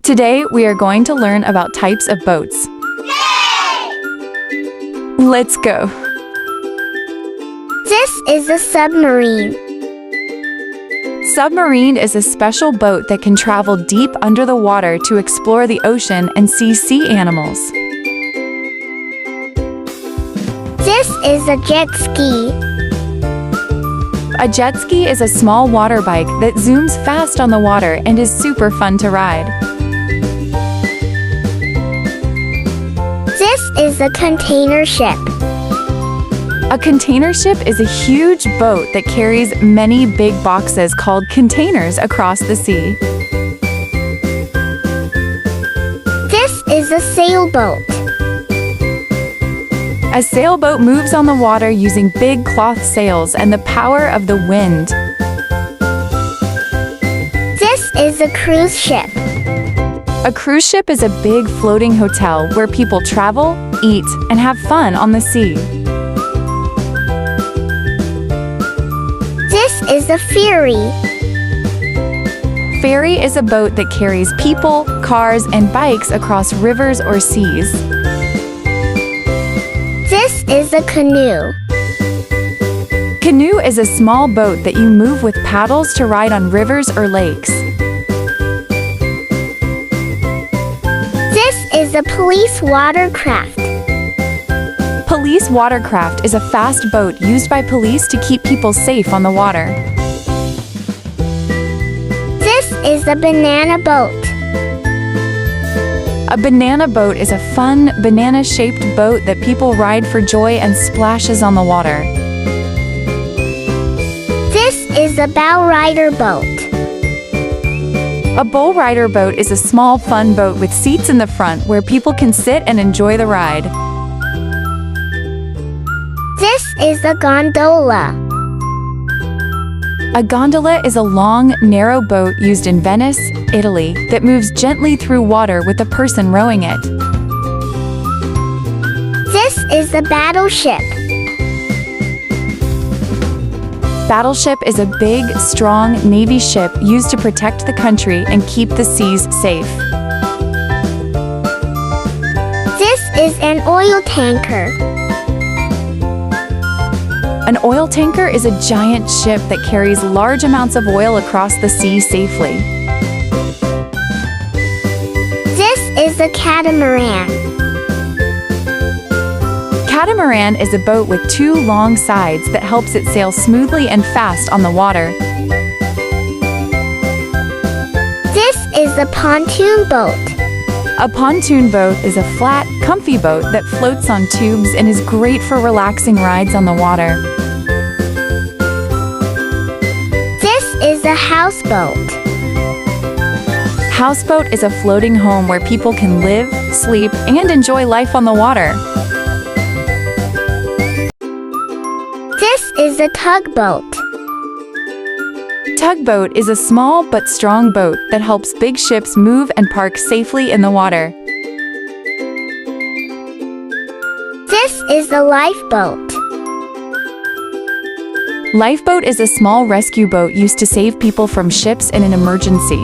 Today, we are going to learn about types of boats. Let's go! This is a submarine. Submarine is a special boat that can travel deep under the water to explore the ocean and see sea animals. This is a jet ski. A jet ski is a small water bike that zooms fast on the water and is super fun to ride. This is a container ship. A container ship is a huge boat that carries many big boxes called containers across the sea. This is a sailboat. A sailboat moves on the water using big cloth sails and the power of the wind. This is a cruise ship. A cruise ship is a big floating hotel where people travel, eat, and have fun on the sea. This is a ferry. Ferry is a boat that carries people, cars, and bikes across rivers or seas. This is a canoe. Canoe is a small boat that you move with paddles to ride on rivers or lakes. This is a police watercraft. Police watercraft is a fast boat used by police to keep people safe on the water. This is a banana boat. A banana boat is a fun, banana-shaped boat that people ride for joy and splashes on the water. This is a bow rider boat. A bull rider boat is a small, fun boat with seats in the front where people can sit and enjoy the ride. This is a gondola. A gondola is a long, narrow boat used in Venice, Italy, that moves gently through water with a person rowing it. This is a battleship. Battleship is a big, strong Navy ship used to protect the country and keep the seas safe. This is an oil tanker. An oil tanker is a giant ship that carries large amounts of oil across the sea safely. This is a catamaran. Catamaran is a boat with two long sides that helps it sail smoothly and fast on the water. This is a pontoon boat. A pontoon boat is a flat, comfy boat that floats on tubes and is great for relaxing rides on the water. This is a houseboat. Houseboat is a floating home where people can live, sleep, and enjoy life on the water. This is a tugboat. Tugboat is a small but strong boat that helps big ships move and park safely in the water. This is a lifeboat. Lifeboat is a small rescue boat used to save people from ships in an emergency.